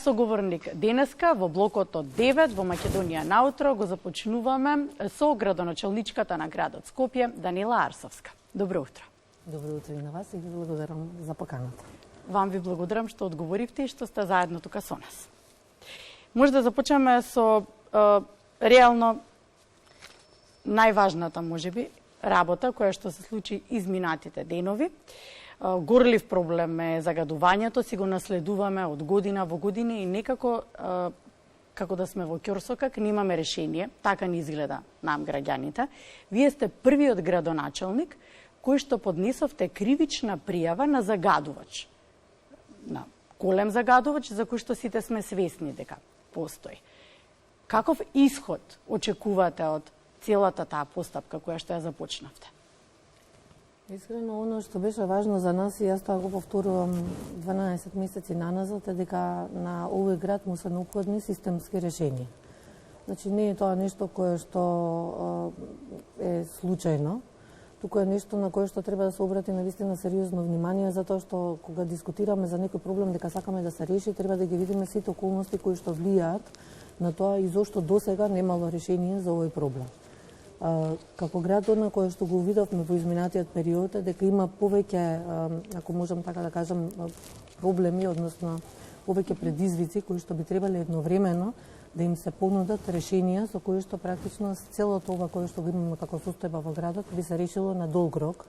соговорник денеска во блокот од 9 во Македонија наутро го започнуваме со градоначалничката на градот Скопје, Данила Арсовска. Добро утро. Добро утро и на вас и ви благодарам за поканата. Вам ви благодарам што одговоривте и што сте заедно тука со нас. Може да започнеме со реално најважната, можеби, работа која што се случи изминатите денови. Горлив проблем е загадувањето, си го наследуваме од година во година и некако, како да сме во ќорсокак, немаме решение, така ни изгледа нам граѓаните. Вие сте првиот градоначалник кој што поднесовте кривична пријава на загадувач. На голем загадувач за кој што сите сме свесни дека постои. Каков исход очекувате од целата таа постапка која што ја започнавте? Искрено, оно што беше важно за нас, и јас тоа го повторувам 12 месеци наназад, е дека на овој град му се неопходни системски решенија. Значи, не е тоа нешто кое што е случајно, туку е нешто на кое што треба да се обрати навистина сериозно внимание, затоа што кога дискутираме за некој проблем дека сакаме да се реши, треба да ги видиме сите околности кои што влијаат на тоа и зошто досега немало решение за овој проблем. Како град на кое што го видовме во изминатиот период е дека има повеќе, ако можам така да кажам, проблеми, односно повеќе предизвици кои што би требале едновремено да им се понудат решенија со кои што практично целото ова кое што го имаме како состојба во градот би се решило на долг рок,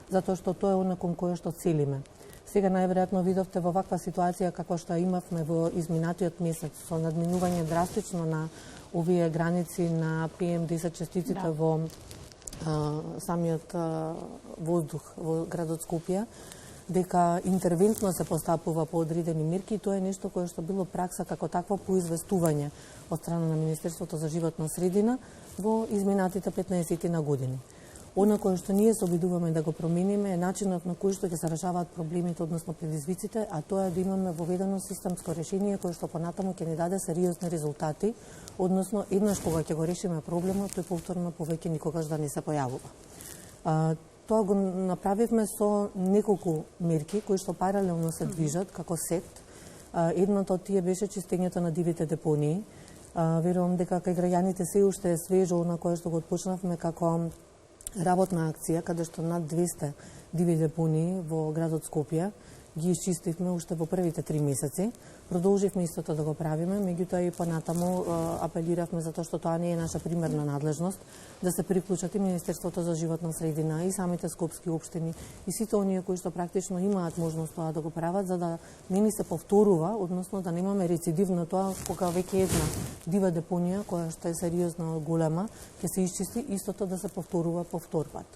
затоа што тоа е она кон кое што целиме. Сега најверојатно видовте во ваква ситуација како што имавме во изминатиот месец со надминување драстично на овие граници на PM10 частиците во самиот воздух во градот Скопје, дека интервентно се постапува по одредени мерки и тоа е нешто кое што било пракса како такво по известување од страна на Министерството за животна средина во изминатите 15 на години. Она кое што ние се обидуваме да го промениме е начинот на кој што ќе се решаваат проблемите, односно предизвиците, а тоа е да имаме воведено системско решение кое што понатаму ќе ни даде сериозни резултати, односно еднаш кога ќе го решиме проблемот, тој повторно повеќе никогаш да не се појавува. Тоа го направивме со неколку мерки кои што паралелно се движат како сет. Едното од тие беше чистењето на дивите депонии. Верувам дека кај граѓаните се уште е свежо на кое што го отпочнавме како работна акција, каде што над 200 диви депонии во градот Скопје ги исчистивме уште во првите 3 месеци. Продолживме истото да го правиме, меѓутоа и понатаму апелиравме затоа што тоа не е наша примерна надлежност, да се приклучат и Министерството за животна средина и самите скопски општини и сите оние кои што практично имаат можност тоа да го прават, за да не ни се повторува, односно да немаме рецидив на тоа кога веќе една дива депонија која што е сериозно голема ќе се исчисти, истото да се повторува повторпат.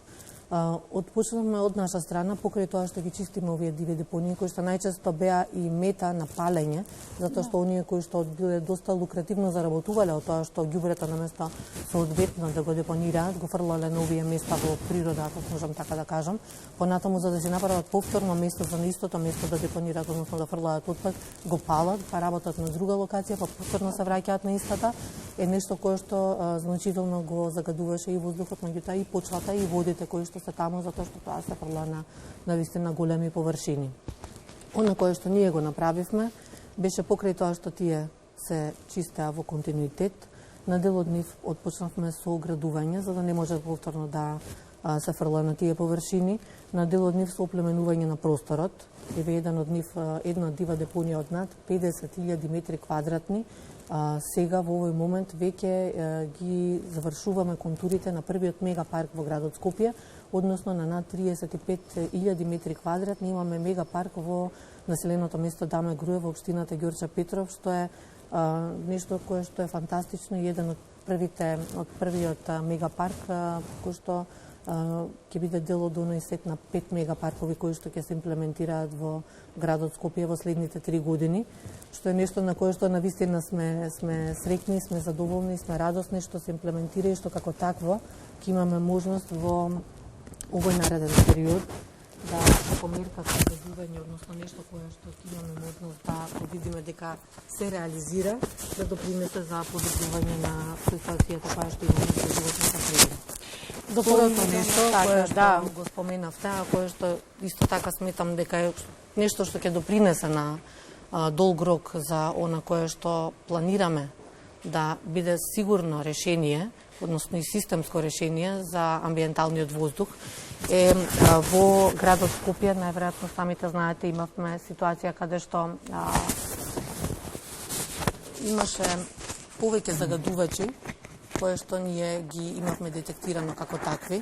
Отпочнавме од наша страна покрај тоа што ги чистиме овие диви депонии кои што најчесто беа и мета на палење, затоа што оние кои што биле доста лукративно заработувале од тоа што ѓубрето наместо соодветно да го депонираат, го фрлале на овие места во природата, можам така да кажам. Понатаму за да се направат повторно место за истото место да депонираат, односно да фрлаат отпад, го палат, па работат на друга локација, па повторно се враќаат на истата, е нешто кое што значително го загадуваше и воздухот, меѓутоа и почвата и водите кои што се таму, затоа што тоа се фрла на вистина големи површини. Она кое што ние го направивме беше покрај тоа што тие се чистеа во континуитет, на дел од нив отпочнавме со оградување за да не може повторно да се фрла на тие површини, на дел од нив со оплеменување на просторот. Еве еден од нив, една дива депонија од над 50.000 метри квадратни. Сега во овој момент веќе ги завршуваме контурите на првиот мегапарк во градот Скопје, односно на над 35.000 метри квадратни имаме мегапарк во населеното место Даме Груе во општината Ѓорче Петров, што е нешто кое што е фантастично и еден од првиот мегапарк кој што ќе биде дел од оној сет на 5 мегапаркови кои што ќе се имплементираат во градот Скопје во следните 3 години, што е нешто на кое што навистина сме среќни, сме задоволни, сме радосни што се имплементира и што како такво ќе имаме можност во овој нареден период да како мерка за обезбедување, односно нешто кое што ќе имаме можност да видиме дека се реализира, да допринесе за подобрување на ситуацијата која што имаме во животната средина. Второто нешто кое што го споменавте, а кое што исто така сметам дека е нешто што ќе допринесе на долг рок за она кое што планираме да биде сигурно решение, односно и системско решение за амбиенталниот воздух, е во градот Скопје, најверојатно самите знаете, имавме ситуација каде што имаше повеќе загадувачи, кои што ние ги имавме детектирано како такви,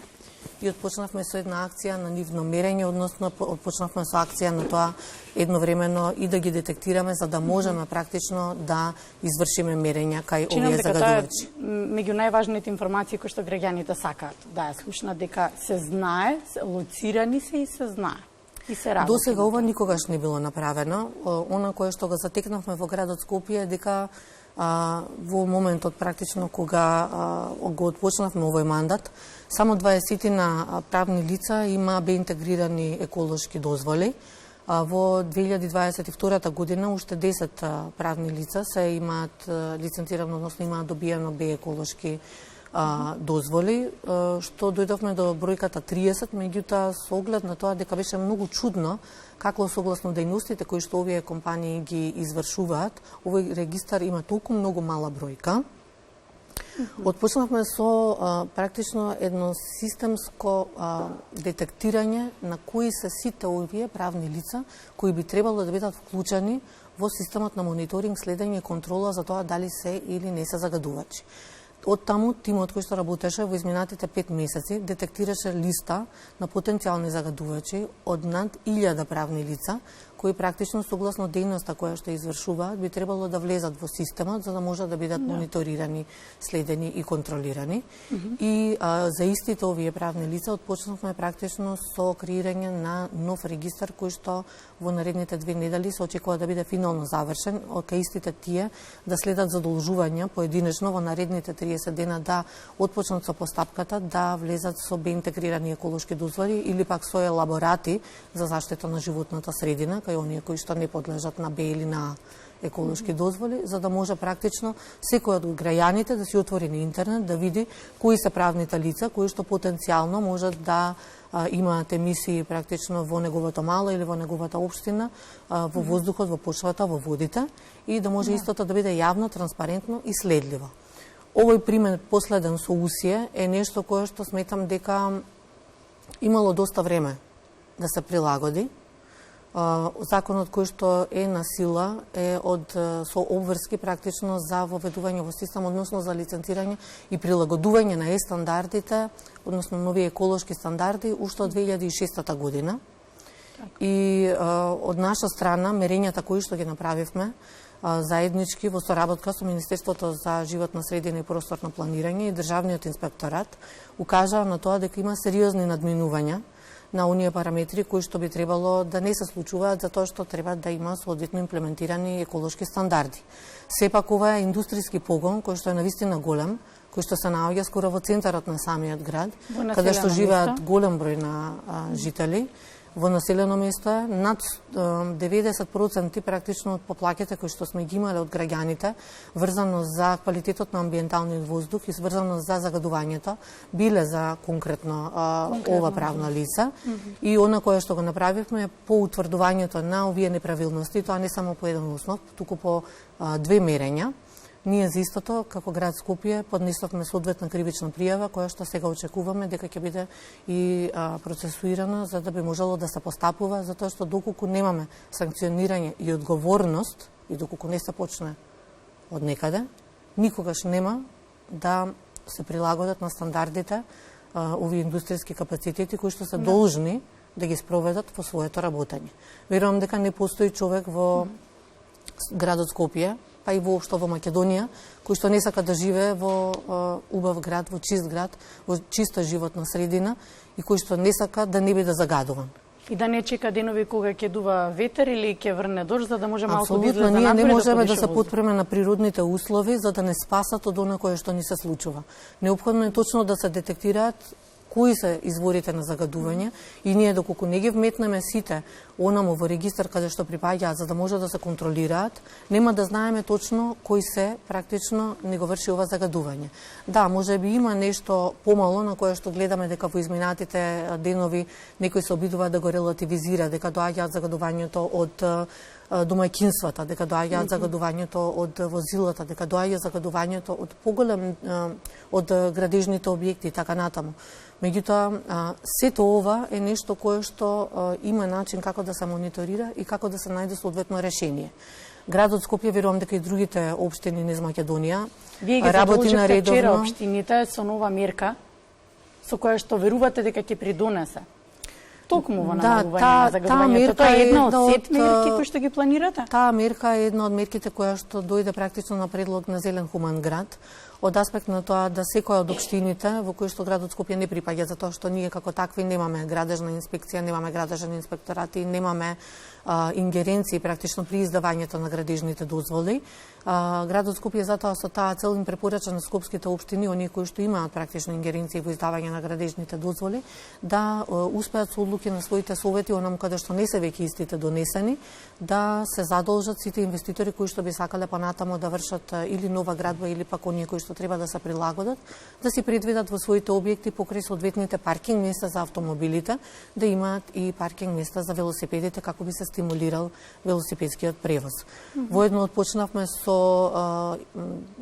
и отпочнавме со една акција на нивно мерење, односно отпочнавме со акција на тоа едновремено и да ги детектираме за да можеме практично да извршиме мерења кај овие загадувачи. Меѓу најважните информации кои што граѓаните сакаат да ја слушнат, дека се знае, лоцирани се и се знае. И се работи. До сега ова никогаш не било направено. Она кое што го затекнавме во градот Скопје е дека во моментот практично кога го отпочнавме овој мандат, само 20 на правни лица има интегрирани еколошки дозволи. Во 2022 година уште 10 правни лица се имаат лиценцирано, односно имаат добиено еколошки дозволи, што дојдовме до бројката 30, меѓутоа со оглед на тоа дека беше многу чудно како согласно дејностите кои што овие компании ги извршуваат, овој регистар има толку многу мала бројка. Отпочнавме со практично едно системско детектирање на кои се сите овие правни лица кои би требало да бидат вклучени во системот на мониторинг, следење и контрола за тоа дали се или не се загадувачи. Од таму, тимот кој што работеше во изминатите 5 месеци детектираше листа на потенцијални загадувачи од над 1000 правни лица, кои практично согласно дејноста која што извршуваат би требало да влезат во системот за да може да бидат мониторирани, следени и контролирани. И за истите овие правни лица отпочнавме практично со креирање на нов регистар кој што во наредните 2 недели се очекува да биде финално завршен, кај истите тие да следат задолжувања поединечно во наредните 30 дена да отпочнат со постапката да влезат со интегрирани еколошки дозволи или пак со елаборати за заштита на животната средина, кај оние кои што не подлежат на Б или на еколошки дозволи, за да може практично секој од граѓаните да си отвори на интернет, да види кои се правните лица, кои што потенцијално можат да имаат емисии практично во неговото мало или во неговата општина, во воздухот, во почвата, во водите, и да може истото да биде јавно, транспарентно и следливо. Овој пример последен со Усие е нешто кое што сметам дека имало доста време да се прилагоди. Законот кој што е на сила е со обврски практично за воведување во систем, односно за лиценцирање и прилагодување на стандардите, односно нови еколошки стандарди, уште од 2006 година. И од наша страна, мерењата кои што ги направивме заеднички во соработка со Министерството за животна средина и просторно планирање и Државниот инспекторат, укажаа на тоа дека има сериозни надминувања на оние параметри кои што би требало да не се случуваат, затоа што треба да има соодветно имплементирани еколошки стандарди. Сепак ова е индустријски погон кој што е навистина голем, кој што се наоѓа скоро во центарот на самиот град, каде што живеат голем број на жители. Во населено место е над 90% практично од поплаќите кои што сме ги имале од граѓаните врзано за квалитетот на амбиенталниот воздух и сврзано за загадувањето биле за конкретно ова правна лица. И она кое што го направивме е по утврдувањето на овие неправилности, тоа не само по еден основ, туку по 2 мерења. Ние за истото, како град Скопје, поднесовме соодветна кривична пријава, која што сега очекуваме дека ќе биде и процесуирана, за да би можело да се постапува, затоа што доколку немаме санкционирање и одговорност, и доколку не се почне од некаде, никогаш нема да се прилагодат на стандардите овие индустријски капацитети кои што се должни да ги спроведат во своето работење. Верувам дека не постои човек во градот Скопје, па и воопшто во Македонија, кој што не сака да живее во убав град, во чист град, во чиста животна средина и кој што не сака да не биде загадуван. И да не чека денови кога ќе дува ветер или ќе врне дожд, за да може малку да излезе напред. Апсолутно, ние не можеме да се потпреме на природните услови за да не спасат од она кое што ни се случува. Неопходно е точно да се детектираат кои се изворите на загадување и ние доколку не ги вметнеме сите онамо во регистар каде што припаѓаат за да може да се контролираат, нема да знаеме точно кој се практично не го врши ова загадување. Да, може би има нешто помало на кое што гледаме дека во изминатите денови некој се обидува да го релативизира, дека доаѓаат загадувањето од домаќинствата, дека доаѓаат загадувањето од возилата, дека доаѓа загадувањето од поголем од градежните објекти и така натаму. Меѓутоа, сето ова е нешто кое што има начин како да се мониторира и како да се најде соодветно решение. Градот Скопје, верувам дека и другите општини низ Македонија Вие ги задолживте вчера општините со нова мерка со која што верувате дека ќе придонесе токму во намалување на загадувањето. Тоа е една од сет мерки кои што ги планирате? Таа мерка е една од мерките која што дојде практично на предлог на Зелен хуман град, од аспект на тоа да секоја од општините во кои што градот Скопје не припаѓа, затоа што ние како такви немаме градежна инспекција, немаме градежен инспекторат и немаме ингеренции практично при издавањето на градежните дозволи. Градот Скопје затоа со таа цел им препорача на скопските општини, оние кои што имаат практично ингеренции во издавање на градежните дозволи, да успеат со одлуки на своите совети, онаму каде што не се веќе истите донесени, да се задолжат сите инвеститори кои што би сакале понатамо да вршат или нова градба или пак оние кои што треба да се прилагодат, да си предвидат во своите објекти покрај соодветните паркинг места за автомобилите, да имаат и паркинг места за велосипедите како би се стимулирал велосипедскиот превоз. Воедно отпочнавме со,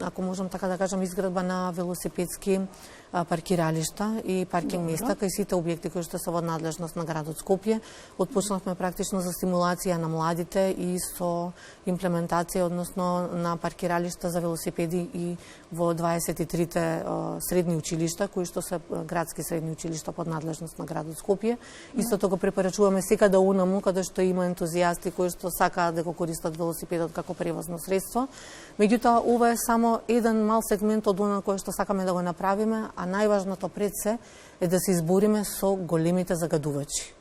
ако можам така да кажам, изградба на велосипедски паркиралишта и паркинг места кај сите објекти кои што се во надлежност на градот Скопје. Отпочнавме практично за стимулација на младите и со имплементација, односно на паркиралишта за велосипеди и во 23-те средни училишта, кои што се градски средни училишта под надлежност на градот Скопје. Истото го препорачуваме секаде онаму каде што има ентузијасти кои што сакаат да го користат велосипедот како превозно средство. Меѓутоа, ова е само еден мал сегмент од она кое што сакаме да го направиме, а најважното пред се е да се избориме со големите загадувачи.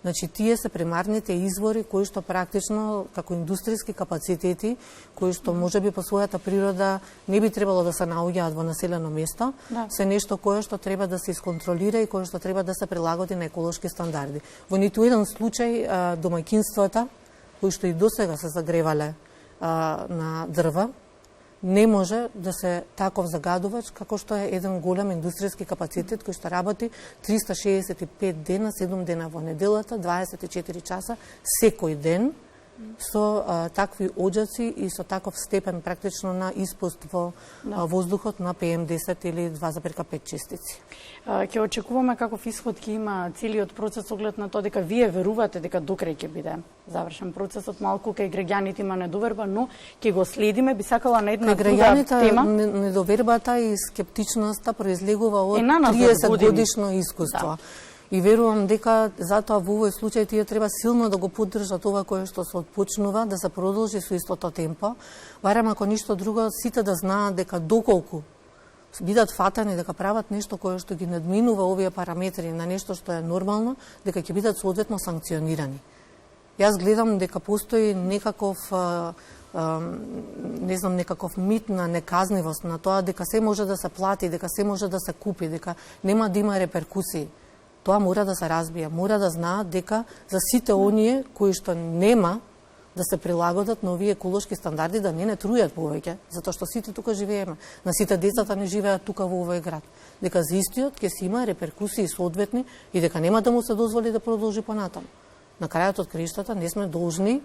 Значи, тие се примарните извори кои што практично, како индустријски капацитети, кои што можеби по својата природа не би требало да се наоѓаат во населено место, се нешто кое што треба да се исконтролира и кое што треба да се прилагоди на еколошки стандарди. Во ниту еден случај домаќинствата, кои што и досега се загревале на дрва, не може да се таков загадувач како што е еден голем индустријски капацитет кој што работи 365 дена, 7 дена во неделата, 24 часа секој ден со такви оџаци и со таков степен практично на испуст во воздухот на PM10 или 2,5 честици. Ќе очекуваме каков исход ќе има целиот процес оглед на тоа дека вие верувате дека докрај ќе биде завршен процесот, малку кај граѓаните има недоверба, но ќе го следиме. Би сакала на една друга тема. Недовербата и скептичноста произлегува од 30 годишно искуство. И верувам дека затоа во овој случај тие треба силно да го поддржат ова кое што се отпочнува, да се продолжи со истото темпо, барем ако ништо друго, сите да знаат дека доколку бидат фатани дека прават нешто кое што ги надминува овие параметри на нешто што е нормално, дека ќе бидат соодветно санкционирани. Јас гледам дека постои некаков некаков мит на неказнивост, на тоа дека се може да се плати, дека се може да се купи, дека нема да има реперкусии. Тоа мора да се разбие, мора да знаат дека за сите оние кои што нема да се прилагодат на овие еколошки стандарди, да не трујат повеќе, затоа што сите тука живееме. На сите децата не живеат тука во овој град. Дека за истиот ќе си има реперкусии соодветни и дека нема да му се дозволи да продолжи понатаму. На крајот од краиштата не сме должни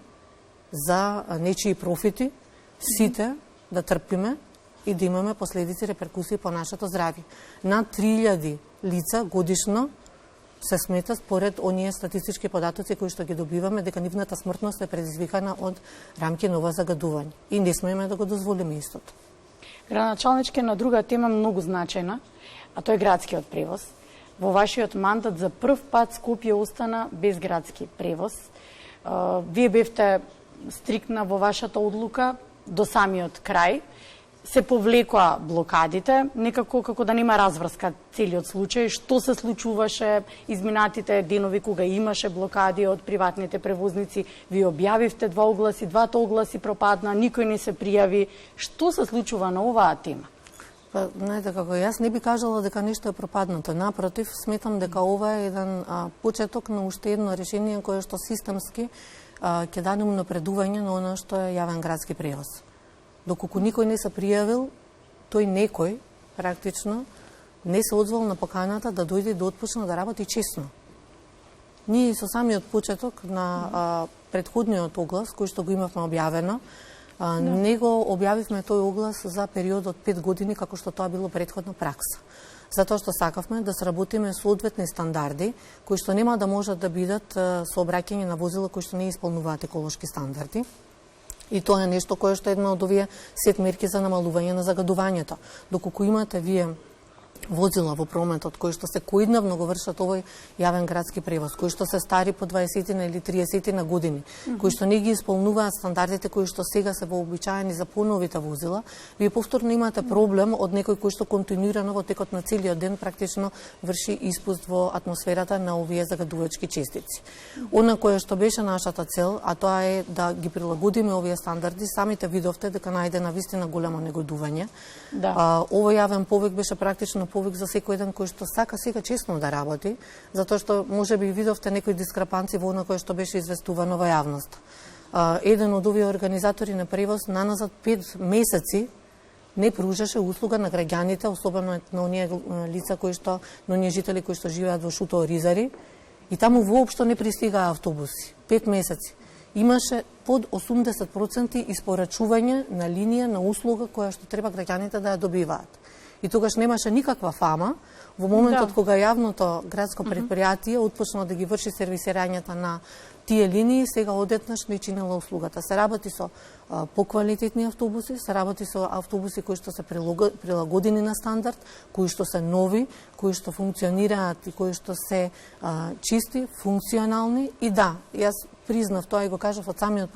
за нечии профити сите да трпиме и да имаме последици, реперкусии по нашето здравје. Над 3000 лица годишно се смета според оние статистички податоци кои што ги добиваме дека нивната смртност е предизвикана од рамки на ова загадување и не смееме да го дозволиме истото. Градоначалничке, на друга тема многу значајна, а тоа е градскиот превоз. Во вашиот мандат за прв пат Скопје остана без градски превоз. Вие бевте стриктна во вашата одлука до самиот крај. Се повлекоа блокадите, некако како да нема разврска целиот случај. Што се случуваше изминатите денови кога имаше блокади од приватните превозници? Ви објавивте 2 огласи, 2 огласи пропадна, никој не се пријави. Што се случува на оваа тема? Знаете како, јас не би кажала дека нешто е пропаднато. Напротив, сметам дека ова е еден почеток на уште едно решение кое што системски ќе даде унапредување на она што е јавен градски превоз. Доколку никој не се пријавил, тој некој практично не се одзвал на поканата да дојде и да отпочне да работи честно. Ние со самиот почеток на претходниот оглас, кој што го имавме објавено, него објавивме тој оглас за период од 5 години, како што тоа било претходна пракса. Затоа што сакавме да сработиме соодветни стандарди, кои што нема да можат да бидат сообраќање на возила кои што не исполнуваат еколошки стандарди. И тоа е нешто кое што е една од овие сет мерки за намалување на загадувањето. Доколку имате вие возила во прометот кои што секојдневно го вршат овој јавен градски превоз, кои што се стари по 20 или 30 на години, кои што не ги исполнуваат стандардите кои што сега се вообичаени за поновите возила, вие повторно имате проблем од некој кој што континуирано во текот на целиот ден практично врши испуст во атмосферата на овие загадувачки честици. Она кое што беше нашата цел, а тоа е да ги прилагодиме овие стандарди, самите видовте дека најде на вистина големо негодување. Овој јавен повик беше практично повик за секој еден кој што сака сега честно да работи, затоа што можеби видовте некои дискрепанци во она кое што беше известувано во јавност. Еден од овие организатори на превоз наназад 5 месеци не пружаше услуга на граѓаните, особено на оние лица кои што, на оние жители кои што живеат во Шутово Ризари, и таму воопшто не пристигаа автобуси. 5 месеци. Имаше под 80% испорачување на линија на услуга која што треба граѓаните да ја добиваат. И тогаш немаше никаква фама, во моментот кога јавното градско предпријатие отпочна да ги врши сервисирањето на тие линии, сега одеднаш не чинела услугата. Се работи со поквалитетни автобуси, се работи со автобуси кои што се прилагодени на стандард, кои што се нови, кои што функционираат и кои што се чисти, функционални. И да, јас признав тоа и го кажав од самиот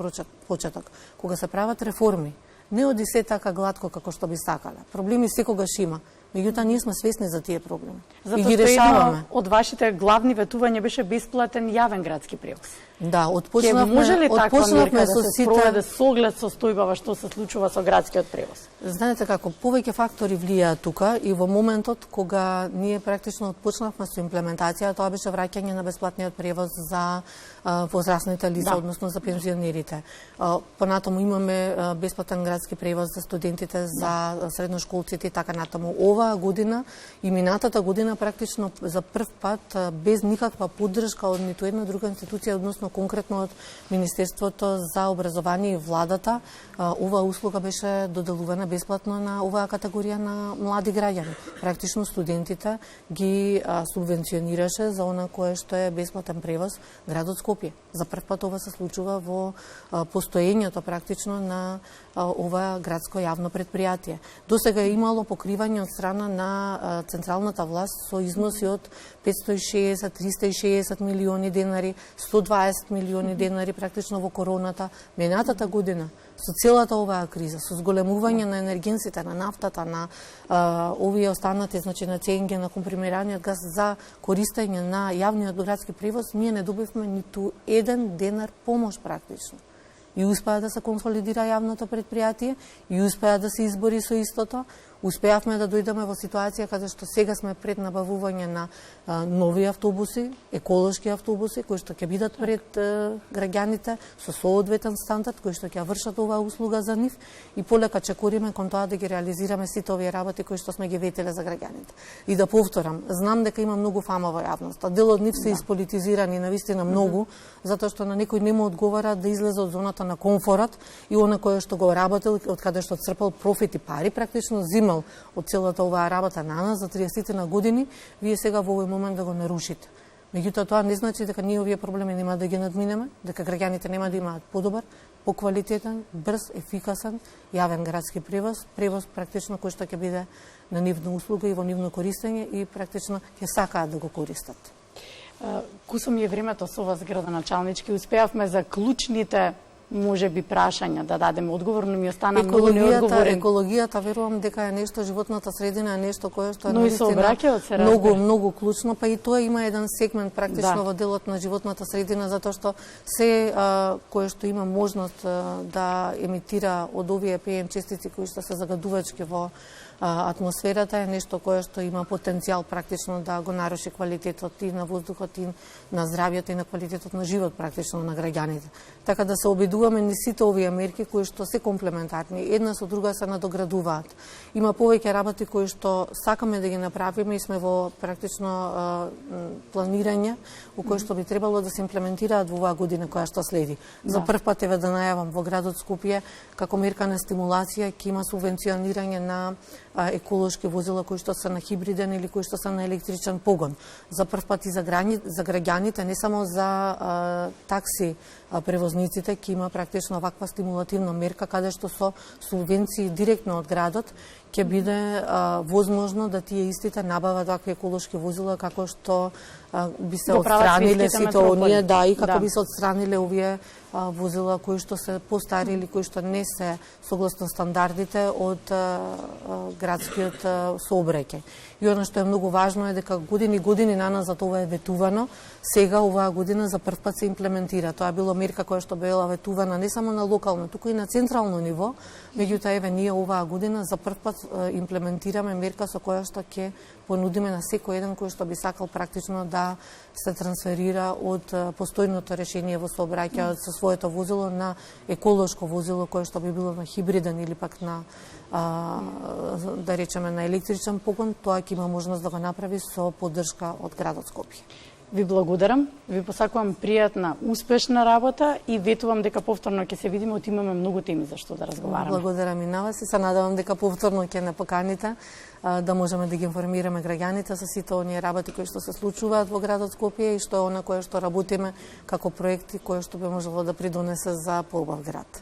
почеток, кога се прават реформи, не оди се така гладко како што би сакале. Проблеми секогаш има. Меѓутоа ние сме свесни за тие проблеми. Затоа што едно од вашите главни ветувања беше бесплатен јавен градски превоз. Да, може ли таква мерка да се спроведе со оглед состојбава што се случува со градскиот превоз? Знаете како, повеќе фактори влијаат тука и во моментот кога ние практично отпочнавме со имплементација, тоа беше враќање на бесплатниот превоз за возрастните лица, односно за пензионерите. Понатаму имаме бесплатен градски превоз за студентите, за средношколците и така натаму. Оваа година и минатата година практично за прв пат без никаква поддршка од ниту една друга институција, односно конкретно од Министерството за образование и владата, оваа услуга беше доделувана бесплатно на оваа категорија на млади граѓани. Практично студентите ги субвенционираше за она кое што е бесплатен превоз градот Скопје. За прв пат ова се случува во постоењето практично на ова градско јавно предпријатие. Досега е имало покривање од страна на централната власт со износи од 560, 360 милиони денари, 120 милиони денари практично во короната. Минатата година, со целата оваа криза, со зголемување на енергенците, на нафтата, на овие останати, значи на ЦНГ, на компримираниот газ за користење на јавниот градски превоз, ние не добивме ниту еден денар помош практично. И успеа да се консолидира јавното предпријатие, и успеа да се избори со истото. Успеавме да дојдеме во ситуација каде што сега сме пред набавување на нови автобуси, еколошки автобуси, кои што ќе бидат пред граѓаните со соодветен стандард, кои што ќе вршат оваа услуга за нив и полека чекориме кон тоа да ги реализираме сите овие работи кои што сме ги ветеле за граѓаните. И да повторам, знам дека има многу фама во јавноста. Дел од нив се исполитизирани навистина многу, затоа што на некој не му одговара да излезе од зоната на комфорат и она кое што го работил, од каде што црпал профит и пари, практично од целата оваа работа на нас за 30 на години, вие сега во овој момент да го нарушите. Меѓутоа тоа не значи дека ние овие проблеми нема да ги надминеме, дека граѓаните нема да имаат подобар, поквалитетен, брз, ефикасен јавен градски превоз, превоз практично кој што ќе биде на нивна услуга и во нивно користење и практично ќе сакаат да го користат. Кусум е времето со вас, градоначалнички, успеавме за клучните може би прашања да дадеме одговор, но ми остана многу неодговорен. Екологијата, верувам дека е нешто, животната средина е нешто кое што е многу клучно, па и тоа има еден сегмент практично во делот на животната средина, затоа што се кое што има можност да емитира од овие ПМ честици кои што се загадувачки во атмосферата е нешто кое што има потенцијал практично да го наруши квалитетот и на воздухот и на здравјето и на квалитетот на живот практично на граѓаните. Така да се обидуваме гледуваме ни сите овие мерки кои што се комплементарни, една со друга се надоградуваат. Има повеќе работи кои што сакаме да ги направиме и сме во практично планирање во кои што би требало да се имплементираат во оваа година која што следи. За прв пат еве да најавам во градот Скопје како мерка на стимулација ќе има субвенционирање на еколошки возила кои што се на хибриден или кои што се на електричен погон. За прв пат и за граѓаните, не само за такси превозниците, ќе има практично ваква стимулативна мерка каде што со субвенции директно од градот ќе биде возможно да тие истите набават вакви еколошки возила како што би се отстраниле сите оние, и како би се отстраниле овие возила кои што се постари или кои што не се согласно стандардите од градскиот сообраќај. И оно што е многу важно е дека години наназад ова е ветувано, сега оваа година за прв пат се имплементира. Тоа било мерка која што била ветувана не само на локално, туку и на централно ниво, меѓутоа еве ние оваа година за прв пат имплементираме мерка со која што ќе понудиме на секој еден кој што би сакал практично да се трансферира од постојното решение во сообраќајот со своето возило на еколошко возило кое што би било на хибриден или пак на да речеме на електричен погон, тоа ќе има можност да го направи со поддршка од градот Скопје. Ви благодарам, ви посакувам пријатна, успешна работа и ветувам дека повторно ќе се видиме, имаме многу теми за што да разговараме. Благодарам и на вас и се надевам дека повторно ќе не поканите да можеме да ги информираме граѓаните со сите оние работи кои што се случуваат во градот Скопје и што е она кое што работиме како проекти кое што би можело да придонесе за поубав град.